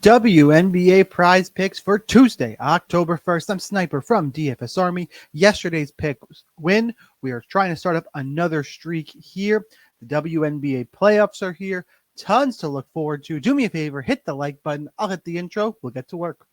WNBA prize picks for Tuesday, October 1st. I'm Sniper from DFS Army. Yesterday's pick win. We are trying to start up another streak here. The WNBA playoffs are here. Tons to look forward to. Do me a favor, hit the like button. I'll hit the intro. We'll get to work.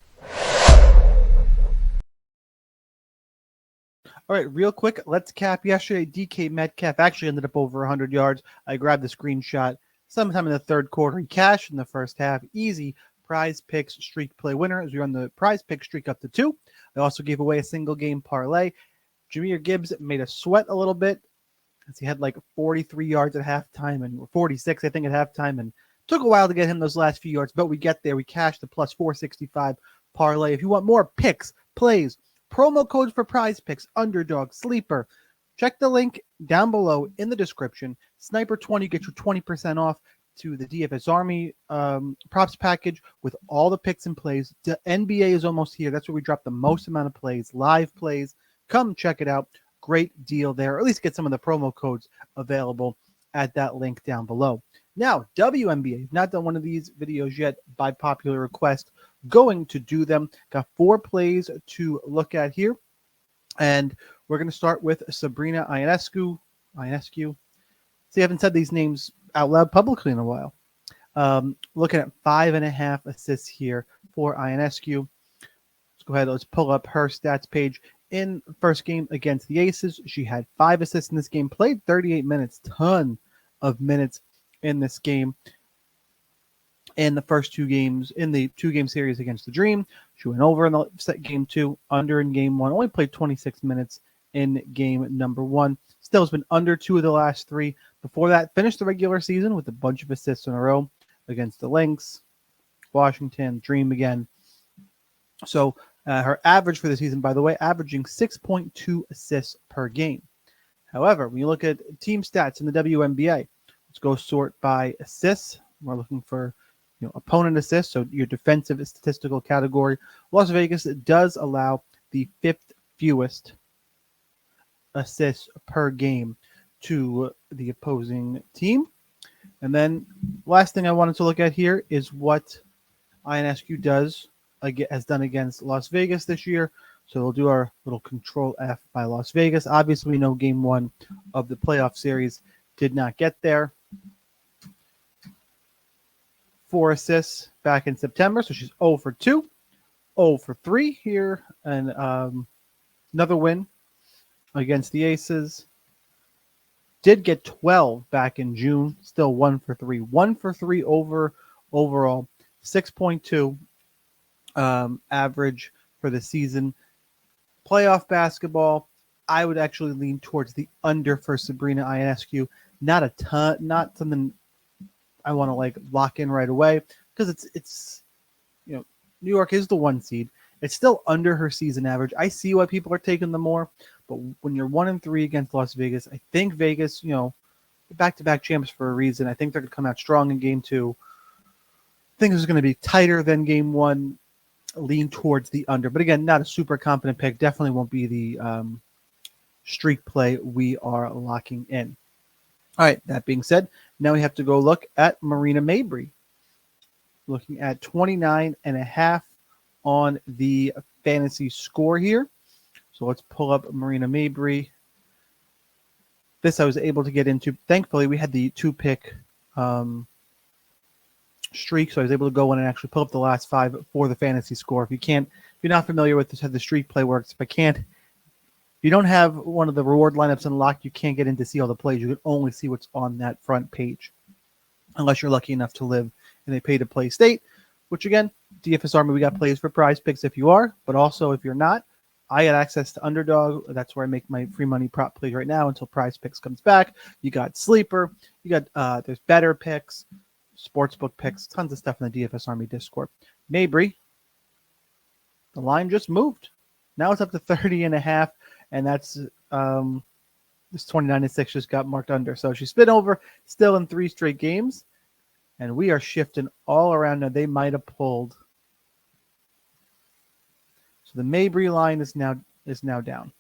All right, real quick, let's cap yesterday. DK Metcalf actually ended up over 100 yards. I grabbed the screenshot sometime in the third quarter. He cashed in the first half. Easy prize picks streak play winner as we run the prize pick streak up to 2. I also gave away a single game parlay. Jahmyr Gibbs made us sweat a little bit as he had like 43 yards at halftime and 46, I think, at halftime, and took a while to get him those last few yards, but we get there. We cashed the plus 465 parlay. If you want more picks, plays, promo codes for prize picks, underdog, sleeper, check the link down below in the description. Sniper20 gets you 20% off to the DFS Army props package with all the picks and plays. The NBA is almost here. That's where we drop the most amount of plays, live plays. Come check it out. Great deal there. Or at least get some of the promo codes available at that link down below. Now, WNBA, not done one of these videos yet by popular request. Going to do them. Got 4 plays to look at here. And we're going to start with Sabrina Ionescu. See, I haven't said these names out loud publicly in a while. Looking at 5.5 assists here for Ionescu. Let's go ahead. Let's pull up her stats page. In the first game against the Aces, she had 5 assists in this game, played 38 minutes, ton of minutes in this game. In the first 2 games, in the 2-game series against the Dream, she went over in the game 2, under in game 1, only played 26 minutes in game number 1. Still has been under 2 of the last 3. Before that, finished the regular season with a bunch of assists in a row against the Lynx, Washington, Dream again. So her average for the season, by the way, averaging 6.2 assists per game. However, when you look at team stats in the WNBA, let's go sort by assists. We're looking for opponent assists, so your defensive statistical category. Las Vegas does allow the 5th fewest assists per game to the opposing team. And then last thing I wanted to look at here is what Ionescu has done against Las Vegas this year. So we'll do our little control F by Las Vegas. Obviously, we know game 1 of the playoff series did not get there. 4 assists back in September, so she's 0 for 2, 0 for 3 here, and another win against the Aces. Did get 12 back in June, still 1 for 3. 1 for 3 overall, 6.2 average for the season. Playoff basketball, I would actually lean towards the under for Sabrina Ionescu. Not a ton, not something I want to lock in right away because it's New York is the 1 seed. It's still under her season average. I see why people are taking them more, but when you're 1-3 against Las Vegas, I think Vegas, back-to-back champs for a reason. I think they're going to come out strong in game 2. I think this is going to be tighter than game 1. Lean towards the under, but again, not a super confident pick. Definitely won't be the streak play we are locking in. All right, that being said, now we have to go look at Marina Mabrey. Looking at 29.5 on the fantasy score here. So let's pull up Marina Mabrey. This I was able to get into. Thankfully, we had the 2-pick streak, so I was able to go in and actually pull up the last 5 for the fantasy score. If you're not familiar with this, how the streak play works, if you don't have one of the reward lineups unlocked, you can't get in to see all the plays. You can only see what's on that front page, unless you're lucky enough to live in a pay-to-play state, which again, DFS Army, we got plays for prize picks if you are, but also if you're not, I got access to Underdog. That's where I make my free money prop plays right now until prize picks comes back. You got Sleeper. You got there's better picks, sportsbook picks, tons of stuff in the DFS Army Discord. Mabrey, the line just moved. Now it's up to 30.5, and that's this 29-6 just got marked under. So she's been over still in 3 straight games, and we are shifting all around now. They might have pulled. So the Mabrey line is now down.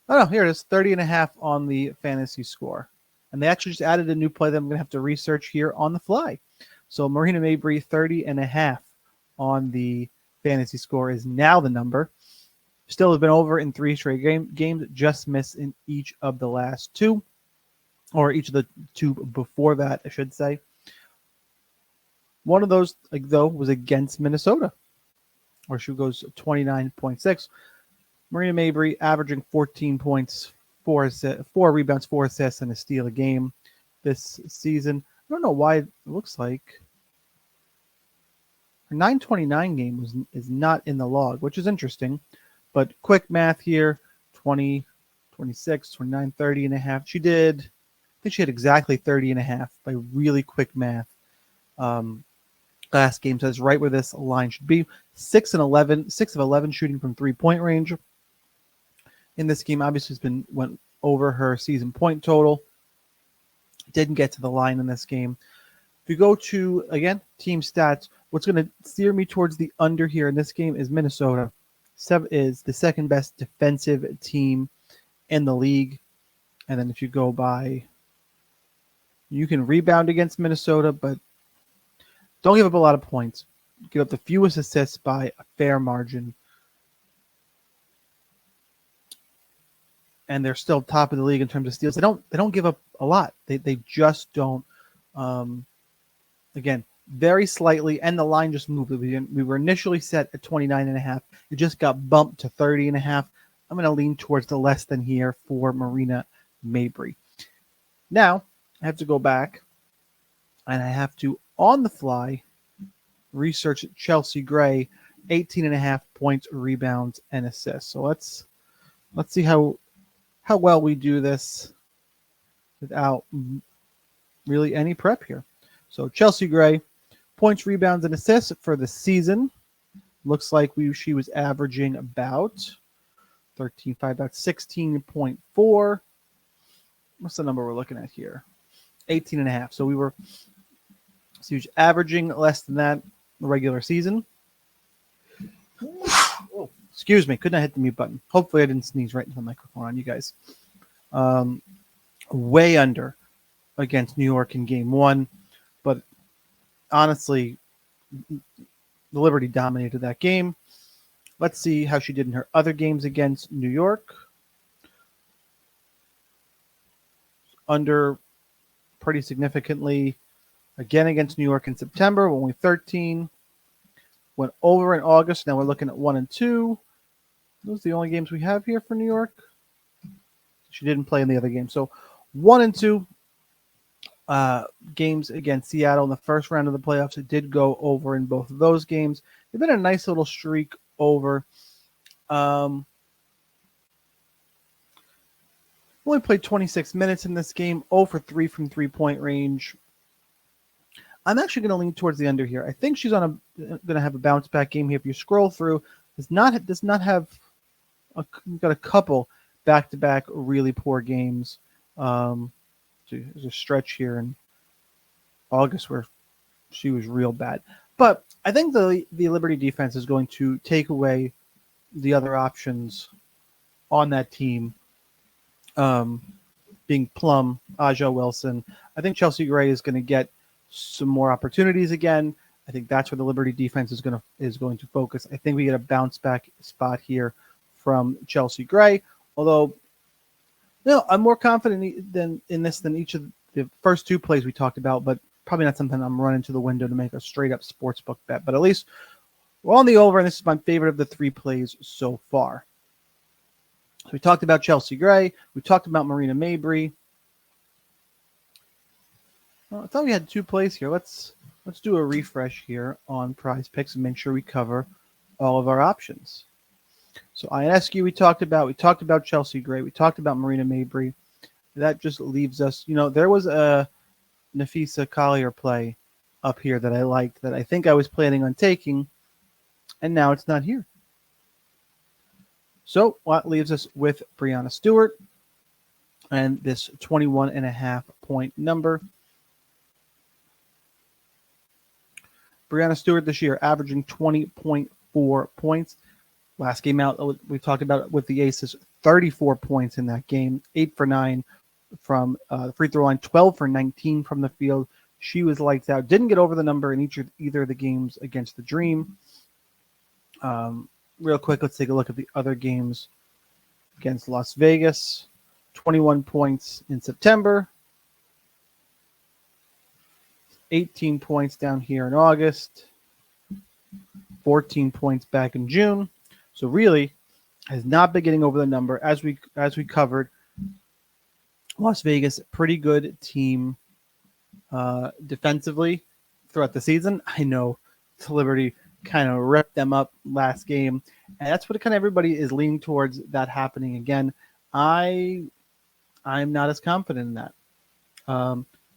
Oh no, here it is, 30.5 on the fantasy score. And they actually just added a new play that I'm going to have to research here on the fly. So Marina Mabry, 30.5 on the fantasy score is now the number. Still have been over in 3 straight games, just missed in each of the last 2, or each of the 2 before that, I should say. One of those, though, was against Minnesota, where she goes 29.6. Marina Mabry averaging 14 points, 4 rebounds, 4 assists, and a steal a game this season. I don't know why it looks like her 929 game is not in the log, which is interesting. But quick math here, 20, 26, 29, 30 and a half. I think she had exactly 30 and a half by really quick math. Last game says right where this line should be. 6 of 11 shooting from 3-point range. In this game, obviously, went over her season point total. Didn't get to the line in this game. If you go to, again, team stats, what's going to steer me towards the under here in this game is Minnesota. Is the second best defensive team in the league. And then if you go by, you can rebound against Minnesota, but don't give up a lot of points. Give up the fewest assists by a fair margin. And they're still top of the league in terms of steals. They don't give up a lot. They just don't. Again, very slightly, and the line just moved. We were initially set at 29.5. It just got bumped to 30.5. I'm going to lean towards the less than here for Marina Mabry. Now, I have to go back, and I have to, on the fly, research Chelsea Gray, 18.5 points, rebounds, and assists. So let's see how well we do this without really any prep here. So Chelsea Gray, points, rebounds, and assists for the season. Looks like she was averaging about 13.5, about 16.4. What's the number we're looking at here? 18.5. So she was averaging less than that the regular season. Oh, excuse me, couldn't hit the mute button. Hopefully I didn't sneeze right into the microphone on you guys. Way under against New York in game 1. But honestly, the Liberty dominated that game. Let's see how she did in her other games against New York. Under pretty significantly again against New York in September, only 13. Went over in August. Now we're looking at 1 and 2. Those are the only games we have here for New York. She didn't play in the other game. So 1 and 2 games against Seattle in the first round of the playoffs. It did go over in both of those games. It's been a nice little streak over. Only played 26 minutes in this game. 0 for 3 from 3-point range. I'm actually going to lean towards the under here. I think she's going to have a bounce back game here. If you scroll through, does not have got a couple back-to-back really poor games. There's a stretch here in August where she was real bad. But I think the Liberty defense is going to take away the other options on that team, being Plum, Aja Wilson. I think Chelsea Gray is going to get some more opportunities again. I think that's where the Liberty defense is going to focus. I think we get a bounce back spot here from Chelsea Gray. Although, I'm more confident than each of the first 2 plays we talked about, but probably not something I'm running to the window to make a straight up sportsbook bet. But at least we're on the over, and this is my favorite of the 3 plays so far. So we talked about Chelsea Gray. We talked about Marina Mabry. Well, I thought we had 2 plays here. Let's do a refresh here on Prizepicks and make sure we cover all of our options. So INSQ we talked about Chelsea Gray, we talked about Marina Mabry. That just leaves us, there was a Nafisa Collier play up here that I liked, that I think I was planning on taking, and now it's not here. So that leaves us with Breanna Stewart and this 21.5 point number. Breanna Stewart this year averaging 20.4 points. Last game out, we talked about it with the Aces, 34 points in that game, 8 for 9 from the free throw line, 12 for 19 from the field, She was lights out. Didn't get over the number in either of the games against the Dream. Real quick, let's take a look at the other games against Las Vegas. 21 points in September. 18 points down here in August. 14 points back in June. So really has not been getting over the number as we covered. Las Vegas, pretty good team defensively throughout the season. I know Liberty kind of ripped them up last game, and that's what kind of everybody is leaning towards that happening again. I'm not as confident in that.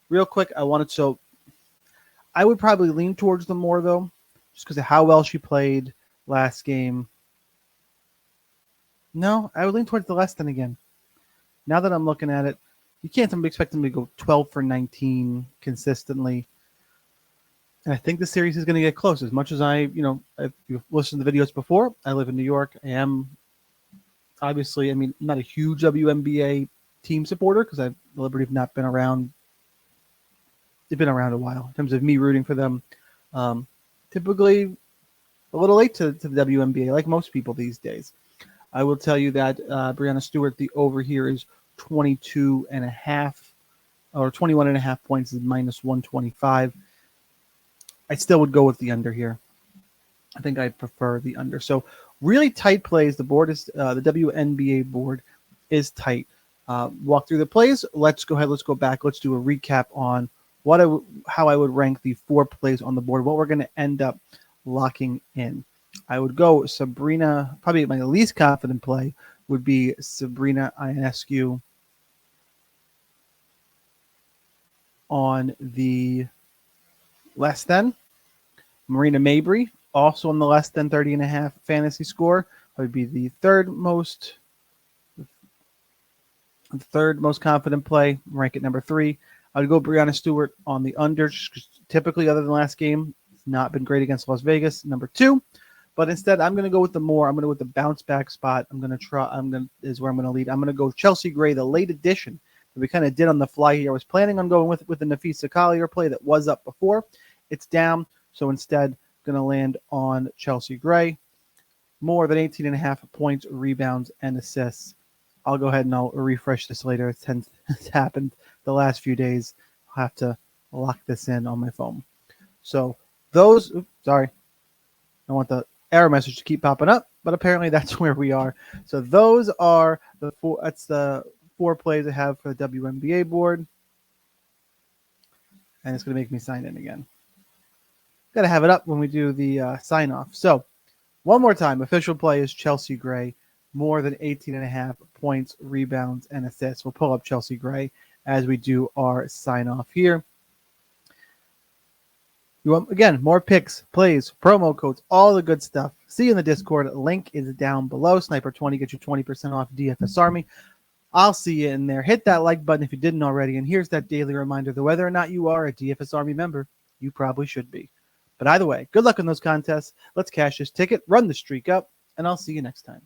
Real quick, I would probably lean towards them more though, just because of how well she played last game. No, I would lean towards the less than again. Now that I'm looking at it, you can't expect them to go 12 for 19 consistently. And I think the series is going to get close. As much as if you've listened to the videos before, I live in New York. I am obviously, I'm not a huge WNBA team supporter because the Liberty have not been around. They've been around a while in terms of me rooting for them. Typically a little late to the WNBA, like most people these days. I will tell you that Breanna Stewart, the over here is 22.5 or 21.5 points is minus 125. I still would go with the under here. I think I prefer the under. So really tight plays. The board is the WNBA board is tight. Walk through the plays. Let's go ahead. Let's go back. Let's do a recap on how I would rank the 4 plays on the board. What we're going to end up locking in. I would go Sabrina. Probably my least confident play would be Sabrina Ionescu on the less than. Marina Mabry also on the less than 30.5 fantasy score. That would be the third most confident play. Rank at number 3. I would go Breanna Stewart on the under. Typically, other than last game, it's not been great against Las Vegas. Number 2. But instead, I'm going to go with I'm going to go with the bounce back spot. Is where I'm going to lead. I'm going to go Chelsea Gray, the late addition that we kind of did on the fly here. I was planning on going with the Nafisa Collier play that was up before. It's down. So instead, going to land on Chelsea Gray. More than 18.5 points, rebounds, and assists. I'll go ahead and I'll refresh this later. It's happened the last few days. I'll have to lock this in on my phone. So those, sorry, I want the error message to keep popping up, but apparently that's where we are. So those are the 4. That's the 4 plays I have for the WNBA board, and it's going to make me sign in again. Got to have it up when we do the sign off. So one more time, official play is Chelsea Gray, more than 18.5 points, rebounds, and assists. We'll pull up Chelsea Gray as we do our sign off here. You want, again, more picks, plays, promo codes, all the good stuff. See you in the Discord. Link is down below. Sniper20 gets you 20% off DFS Army. I'll see you in there. Hit that like button if you didn't already. And here's that daily reminder that whether or not you are a DFS Army member, you probably should be. But either way, good luck in those contests. Let's cash this ticket, run the streak up, and I'll see you next time.